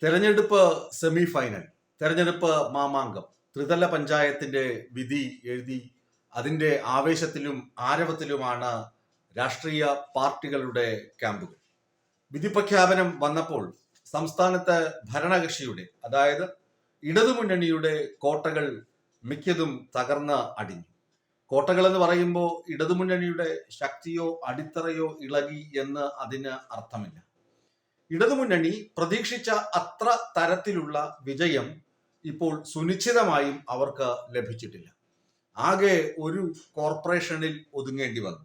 തെരഞ്ഞെടുപ്പ് semi final, തെരഞ്ഞെടുപ്പ് മാമാങ്കം, ത്രിതല പഞ്ചായത്തിന്റെ വിധി എഴുതി അതിന്റെ ആവേശത്തിലും ആരവത്തിലുമാണ് രാഷ്ട്രീയ പാർട്ടികളുടെ ക്യാമ്പുകൾ. വിധി പ്രഖ്യാപനം വന്നപ്പോൾ സംസ്ഥാനത്ത് ഭരണകക്ഷിയുടെ, അതായത് ഇടതുമുന്നണിയുടെ കോട്ടകൾ മിക്കതും തകർന്ന് അടിഞ്ഞു. കോട്ടകൾ എന്ന് പറയുമ്പോൾ ഇടതുമുന്നണിയുടെ ശക്തിയോ അടിത്തറയോ ഇളകി എന്ന് അതിന് അർത്ഥമില്ല. ഇടതുമുന്നണി പ്രതീക്ഷിച്ച അത്ര തരത്തിലുള്ള വിജയം ഇപ്പോൾ സുനിശ്ചിതമായും അവർക്ക് ലഭിച്ചിട്ടില്ല. ആകെ ഒരു കോർപ്പറേഷനിൽ ഒതുങ്ങേണ്ടി വന്നു.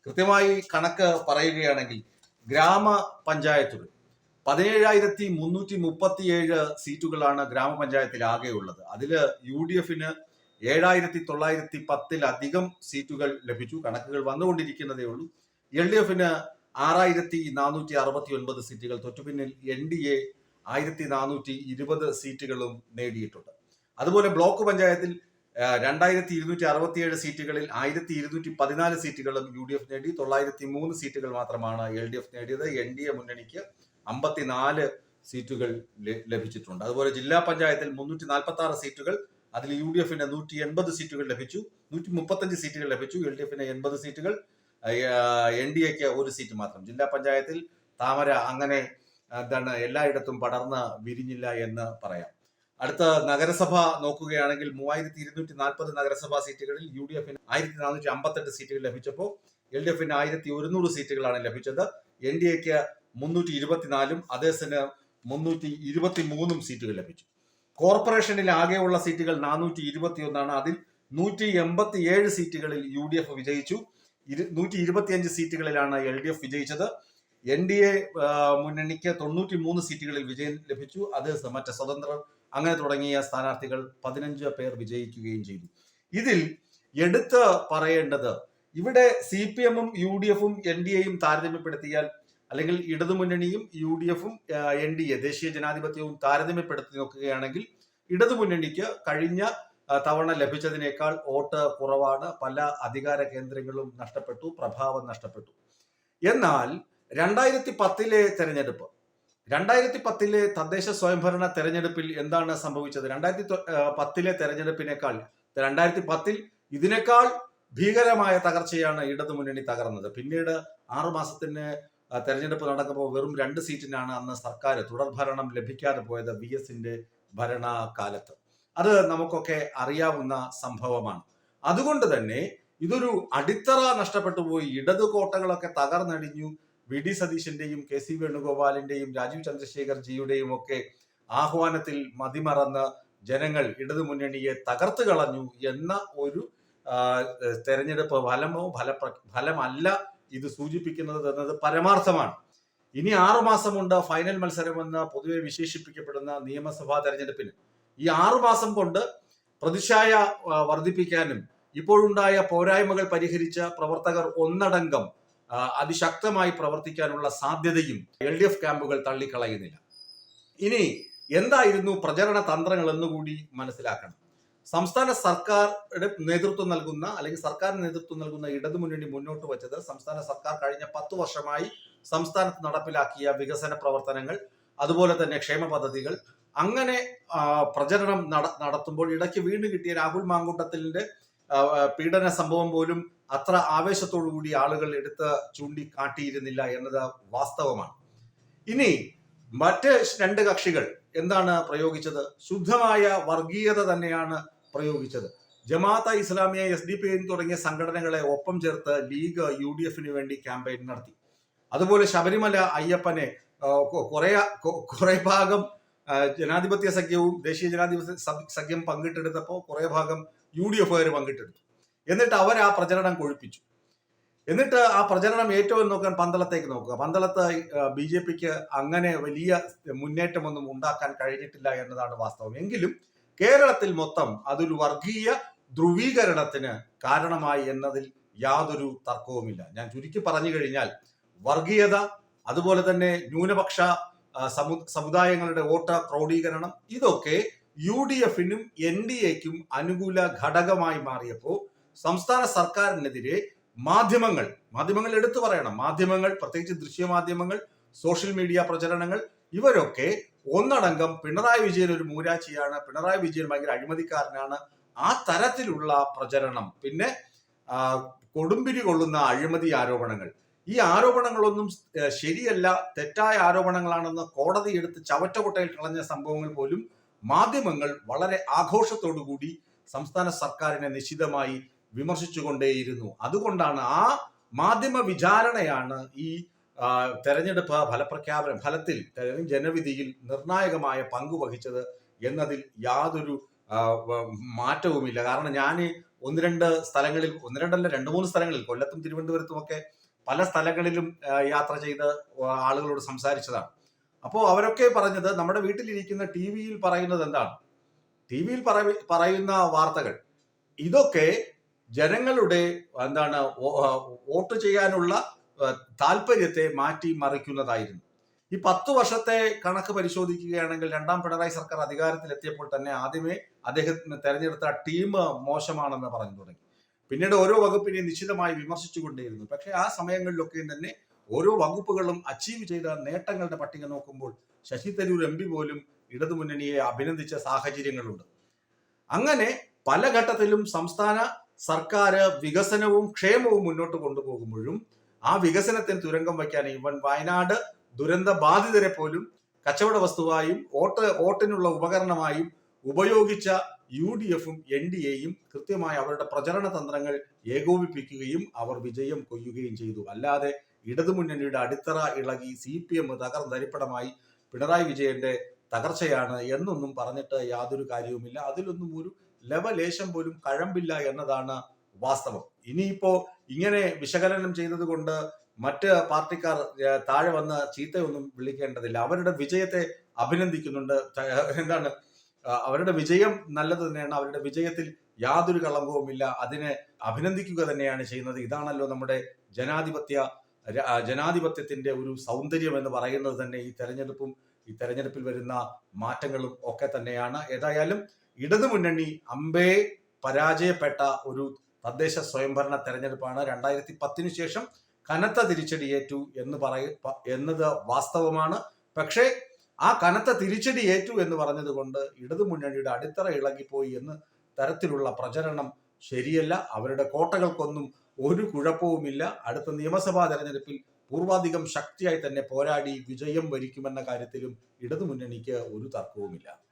കൃത്യമായി കണക്ക് പറയുകയാണെങ്കിൽ ഗ്രാമപഞ്ചായത്തുകൾ 17,337 സീറ്റുകളാണ് ഗ്രാമപഞ്ചായത്തിൽ ആകെ ഉള്ളത്. അതിൽ UDF 7,910 സീറ്റുകൾ ലഭിച്ചു. കണക്കുകൾ വന്നുകൊണ്ടിരിക്കുന്നതേ ഉള്ളൂ. LDF 6,469 സീറ്റുകൾ, തൊട്ടുപിന്നിൽ NDA 1,420 സീറ്റുകളും നേടിയിട്ടുണ്ട്. അതുപോലെ ബ്ലോക്ക് പഞ്ചായത്തിൽ 2,267 സീറ്റുകളിൽ 1,214 സീറ്റുകളും UDF നേടി. 903 സീറ്റുകൾ മാത്രമാണ് LDF നേടിയത്. NDA മുന്നണിക്ക് 54 സീറ്റുകൾ ലഭിച്ചിട്ടുണ്ട്. അതുപോലെ ജില്ലാ പഞ്ചായത്തിൽ 346 സീറ്റുകൾ, അതിൽ UDF 180 സീറ്റുകൾ ലഭിച്ചു. 135 സീറ്റുകൾ ലഭിച്ചു. LDF 80 സീറ്റുകൾ, NDAക്ക് 1 സീറ്റ് മാത്രം. ജില്ലാ പഞ്ചായത്തിൽ താമര അങ്ങനെ എല്ലായിടത്തും പടർന്ന് വിരിഞ്ഞില്ല എന്ന് പറയാം. അടുത്ത നഗരസഭ നോക്കുകയാണെങ്കിൽ 3,240 നഗരസഭാ സീറ്റുകളിൽ UDF 1,458 സീറ്റുകൾ ലഭിച്ചപ്പോൾ LDF 1,100 സീറ്റുകളാണ് ലഭിച്ചത്. NDAക്ക് 324, അതേസമയം 323 സീറ്റുകൾ ലഭിച്ചു. കോർപ്പറേഷനിൽ ആകെയുള്ള സീറ്റുകൾ 421. അതിൽ 187 സീറ്റുകളിൽ UDF വിജയിച്ചു. 125 സീറ്റുകളിലാണ് LDF വിജയിച്ചത്. NDA മുന്നണിക്ക് 93 സീറ്റുകളിൽ വിജയം ലഭിച്ചു. അത് മറ്റ് സ്വതന്ത്രർ അങ്ങനെ തുടങ്ങിയ സ്ഥാനാർത്ഥികൾ 15 പേർ വിജയിക്കുകയും ചെയ്തു. ഇതിൽ എടുത്ത് പറയേണ്ടത്, ഇവിടെ CPM-ഉം UDF-ഉം NDA-യും താരതമ്യപ്പെടുത്തിയാൽ, അല്ലെങ്കിൽ ഇടതുമുന്നണിയും UDF-ഉം NDA ദേശീയ ജനാധിപത്യവും താരതമ്യപ്പെടുത്തി നോക്കുകയാണെങ്കിൽ ഇടതുമുന്നണിക്ക് കഴിഞ്ഞ തവണ ലഭിച്ചതിനേക്കാൾ വോട്ട് കുറവാണ്. പല അധികാര കേന്ദ്രങ്ങളും നഷ്ടപ്പെട്ടു, പ്രഭാവം നഷ്ടപ്പെട്ടു. എന്നാൽ 2010 തെരഞ്ഞെടുപ്പ്, 2010 തദ്ദേശ സ്വയംഭരണ തെരഞ്ഞെടുപ്പിൽ എന്താണ് സംഭവിച്ചത്? 2010 തെരഞ്ഞെടുപ്പിനേക്കാൾ 2010 ഇതിനേക്കാൾ ഭീകരമായ തകർച്ചയാണ് ഇടതുമുന്നണി തകർന്നത്. പിന്നീട് 6 മാസത്തിന് തെരഞ്ഞെടുപ്പ് നടക്കുമ്പോൾ വെറും 2 സീറ്റിനാണ് അന്ന് സർക്കാർ തുടർഭരണം ലഭിക്കാതെ പോയത് VS-ന്റെ ഭരണകാലത്ത്. അത് നമുക്കൊക്കെ അറിയാവുന്ന സംഭവമാണ്. അതുകൊണ്ട് തന്നെ ഇതൊരു അടിത്തറ നഷ്ടപ്പെട്ടു പോയി. ഇടതു കോട്ടകളൊക്കെ തകർന്നടിഞ്ഞു. VD സതീശന്റെയും KC വേണുഗോപാലിന്റെയും രാജീവ് ചന്ദ്രശേഖർ ജിയുടെയും ഒക്കെ ആഹ്വാനത്തിൽ മതിമറന്ന് ജനങ്ങൾ ഇടതുമുന്നണിയെ തകർത്തു കളഞ്ഞു എന്ന ഒരു തെരഞ്ഞെടുപ്പ് ഫലമല്ല ഇത് സൂചിപ്പിക്കുന്നത് എന്നത് പരമാർത്ഥമാണ്. ഇനി 6 മാസമുണ്ട് ഫൈനൽ മത്സരമെന്ന് പൊതുവെ വിശേഷിപ്പിക്കപ്പെടുന്ന നിയമസഭാ തെരഞ്ഞെടുപ്പിന്. ഈ 6 മാസം കൊണ്ട് പ്രതിച്ഛായ വർദ്ധിപ്പിക്കാനും ഇപ്പോഴുണ്ടായ പോരായ്മകൾ പരിഹരിച്ച പ്രവർത്തകർ ഒന്നടങ്കം അതിശക്തമായി പ്രവർത്തിക്കാനുള്ള സാധ്യതയും LDF ക്യാമ്പുകൾ തള്ളിക്കളയുന്നില്ല. ഇനി എന്തായിരുന്നു പ്രചരണ തന്ത്രങ്ങൾ എന്നുകൂടി മനസ്സിലാക്കണം. സംസ്ഥാന സർക്കാരിന് നേതൃത്വം നൽകുന്ന ഇടതുമുന്നണി മുന്നോട്ട് വച്ചത്, സംസ്ഥാന സർക്കാർ കഴിഞ്ഞ 10 വർഷമായി സംസ്ഥാനത്ത് നടപ്പിലാക്കിയ വികസന പ്രവർത്തനങ്ങൾ, അതുപോലെ തന്നെ ക്ഷേമ പദ്ധതികൾ, അങ്ങനെ പ്രചരണം നടത്തുമ്പോൾ ഇടയ്ക്ക് വീണ്ടും കിട്ടിയ രാഹുൽ മാങ്കൂട്ടത്തിന്റെ പീഡന സംഭവം പോലും അത്ര ആവേശത്തോടു കൂടി ആളുകൾ എടുത്ത് ചൂണ്ടിക്കാട്ടിയിരുന്നില്ല എന്നത് വാസ്തവമാണ്. ഇനി മറ്റ് 2 കക്ഷികൾ എന്താണ് പ്രയോഗിച്ചത്? ശുദ്ധമായ വർഗീയത തന്നെയാണ് പ്രയോഗിച്ചത്. ജമാഅത്തെ ഇസ്ലാമിയ, SDP തുടങ്ങിയ സംഘടനകളെ ഒപ്പം ചേർത്ത് ലീഗ് UDF-ന് വേണ്ടി ക്യാമ്പയിൻ നടത്തി. അതുപോലെ ശബരിമല അയ്യപ്പനെ കുറെ ഭാഗം ജനാധിപത്യ സഖ്യവും ദേശീയ ജനാധിപത്യ സഖ്യം പങ്കിട്ടെടുത്തപ്പോൾ കുറെ ഭാഗം UDF-കാർ പങ്കിട്ടെടുത്തു. എന്നിട്ട് അവർ ആ പ്രചരണം കൊഴുപ്പിച്ചു. എന്നിട്ട് ആ പ്രചരണം ഏറ്റവും നോക്കാൻ പന്തളത്തേക്ക് നോക്കുക. പന്തളത്ത് BJPക്ക് അങ്ങനെ വലിയ മുന്നേറ്റമൊന്നും ഉണ്ടാക്കാൻ കഴിഞ്ഞിട്ടില്ല എന്നതാണ് വാസ്തവം. എങ്കിലും കേരളത്തിൽ മൊത്തം അതൊരു വർഗീയ ധ്രുവീകരണത്തിന് കാരണമായി എന്നതിൽ യാതൊരു തർക്കവുമില്ല. ഞാൻ ചുരുക്കി പറഞ്ഞു കഴിഞ്ഞാൽ, വർഗീയത, അതുപോലെ തന്നെ ന്യൂനപക്ഷ സമുദായങ്ങളുടെ വോട്ട് ക്രോഡീകരണം, ഇതൊക്കെ UDF-നും NDA-ക്കും അനുകൂല ഘടകമായി മാറിയപ്പോൾ സംസ്ഥാന സർക്കാരിനെതിരെ മാധ്യമങ്ങൾ എടുത്തു പറയണം, മാധ്യമങ്ങൾ, പ്രത്യേകിച്ച് ദൃശ്യമാധ്യമങ്ങൾ, സോഷ്യൽ മീഡിയ പ്രചരണങ്ങൾ, ഇവരൊക്കെ ഒന്നടങ്കം പിണറായി വിജയൻ ഒരു മൂരാച്ചിയാണ്, പിണറായി വിജയൻ ഭയങ്കര അഴിമതിക്കാരനാണ്, ആ തരത്തിലുള്ള പ്രചരണം. പിന്നെ കൊടുമ്പിരി കൊള്ളുന്ന അഴിമതി ആരോപണങ്ങൾ. ഈ ആരോപണങ്ങളൊന്നും ശരിയല്ല, തെറ്റായ ആരോപണങ്ങളാണെന്ന് കോടതി എടുത്ത് ചവറ്റുകുട്ടയിൽ കളഞ്ഞ സംഭവങ്ങൾ പോലും മാധ്യമങ്ങൾ വളരെ ആഘോഷത്തോടു കൂടി സംസ്ഥാന സർക്കാരിനെ നിശിതമായി വിമർശിച്ചുകൊണ്ടേയിരുന്നു. അതുകൊണ്ടാണ് ആ മാധ്യമ വിചാരണയാണ് ഈ തെരഞ്ഞെടുപ്പ് ഫലത്തിൽ ജനവിധിയിൽ നിർണായകമായ പങ്ക് വഹിച്ചത് എന്നതിൽ യാതൊരു മാറ്റവുമില്ല. കാരണം ഞാൻ ഒന്ന് രണ്ടല്ല 2-3 സ്ഥലങ്ങളിൽ, കൊല്ലത്തും തിരുവനന്തപുരത്തും ഒക്കെ പല സ്ഥലങ്ങളിലും യാത്ര ചെയ്ത് ആളുകളോട് സംസാരിച്ചതാണ്. അപ്പോൾ അവരൊക്കെ പറഞ്ഞത്, നമ്മുടെ വീട്ടിലിരിക്കുന്ന ടി വിയിൽ പറയുന്നത് എന്താണ്, ടി വിയിൽ പറയുന്ന വാർത്തകൾ ഇതൊക്കെ ജനങ്ങളുടെ വോട്ട് ചെയ്യാനുള്ള താല്പര്യത്തെ മാറ്റി മറിക്കുന്നതായിരുന്നു. ഈ 10 വർഷത്തെ കണക്ക് പരിശോധിക്കുകയാണെങ്കിൽ, രണ്ടാം പിണറായി സർക്കാർ അധികാരത്തിലെത്തിയപ്പോൾ തന്നെ ആദ്യമേ അദ്ദേഹത്തിന് തെരഞ്ഞെടുത്ത ടീം മോശമാണെന്ന് പറഞ്ഞു തുടങ്ങി. പിന്നീട് ഓരോ വകുപ്പിനെയും നിശ്ചിതമായി വിമർശിച്ചുകൊണ്ടേയിരുന്നു. പക്ഷെ ആ സമയങ്ങളിലൊക്കെയും തന്നെ ഓരോ വകുപ്പുകളും അച്ചീവ് ചെയ്ത നേട്ടങ്ങളുടെ പട്ടിക നോക്കുമ്പോൾ ശശി തരൂർ MP പോലും ഇടതുമുന്നണിയെ അഭിനന്ദിച്ച സാഹചര്യങ്ങളുണ്ട്. അങ്ങനെ പല ഘട്ടത്തിലും സംസ്ഥാന സർക്കാർ വികസനവും ക്ഷേമവും മുന്നോട്ട് കൊണ്ടുപോകുമ്പോഴും ആ വികസനത്തിന് തുരങ്കം വയ്ക്കാൻ ഇവൻ വയനാട് ദുരന്ത ബാധിതരെ പോലും കച്ചവട വസ്തുവായും വോട്ടിനുള്ള ഉപകരണമായും ഉപയോഗിച്ച UDFും NDAയും കൃത്യമായി അവരുടെ പ്രചരണ തന്ത്രങ്ങൾ ഏകോപിപ്പിക്കുകയും അവർ വിജയം കൊയ്യുകയും ചെയ്തു. അല്ലാതെ ഇടതുമുന്നണിയുടെ അടിത്തറ ഇളകി CPM തരിപ്പണമായി പിണറായി വിജയന്റെ തകർച്ചയാണ് എന്നൊന്നും പറഞ്ഞിട്ട് യാതൊരു കാര്യവുമില്ല. അതിലൊന്നും ഒരു ലവലേശം പോലും കഴമ്പില്ല എന്നതാണ് വാസ്തവം. ഇനിയിപ്പോ ഇങ്ങനെ വിശകലനം ചെയ്തത് കൊണ്ട് മറ്റ് പാർട്ടിക്കാർ താഴെ വന്ന് ചീത്തയൊന്നും വിളിക്കേണ്ടതില്ല. അവരുടെ വിജയത്തെ അഭിനന്ദിക്കുന്നുണ്ട്. അവരുടെ വിജയം നല്ലത് തന്നെയാണ്. അവരുടെ വിജയത്തിൽ യാതൊരു കളങ്കവുമില്ല. അതിനെ അഭിനന്ദിക്കുക തന്നെയാണ് ചെയ്യുന്നത്. ഇതാണല്ലോ നമ്മുടെ ജനാധിപത്യത്തിന്റെ ഒരു സൗന്ദര്യം എന്ന് പറയുന്നത് തന്നെ. ഈ തെരഞ്ഞെടുപ്പിൽ വരുന്ന മാറ്റങ്ങളും ഒക്കെ തന്നെയാണ്. ഏതായാലും ഇടതുമുന്നണി അമ്പേ പരാജയപ്പെട്ട ഒരു തദ്ദേശ സ്വയംഭരണ തെരഞ്ഞെടുപ്പാണ്. 2010 ശേഷം കനത്ത തിരിച്ചടിയേറ്റു എന്നത് വാസ്തവമാണ്. പക്ഷേ ആ കനത്ത തിരിച്ചടി ഏറ്റു എന്ന് പറഞ്ഞത് കൊണ്ട് ഇടതുമുന്നണിയുടെ അടിത്തറ ഇളകിപ്പോയി എന്ന തരത്തിലുള്ള പ്രചരണം ശരിയല്ല. അവരുടെ കോട്ടകൾക്കൊന്നും ഒരു കുഴപ്പവുമില്ല. അടുത്ത നിയമസഭാ തെരഞ്ഞെടുപ്പിൽ പൂർവാധികം ശക്തിയായി തന്നെ പോരാടി വിജയം വരിക്കുമെന്ന കാര്യത്തിലും ഇടതുമുന്നണിക്ക് ഒരു തർക്കവുമില്ല.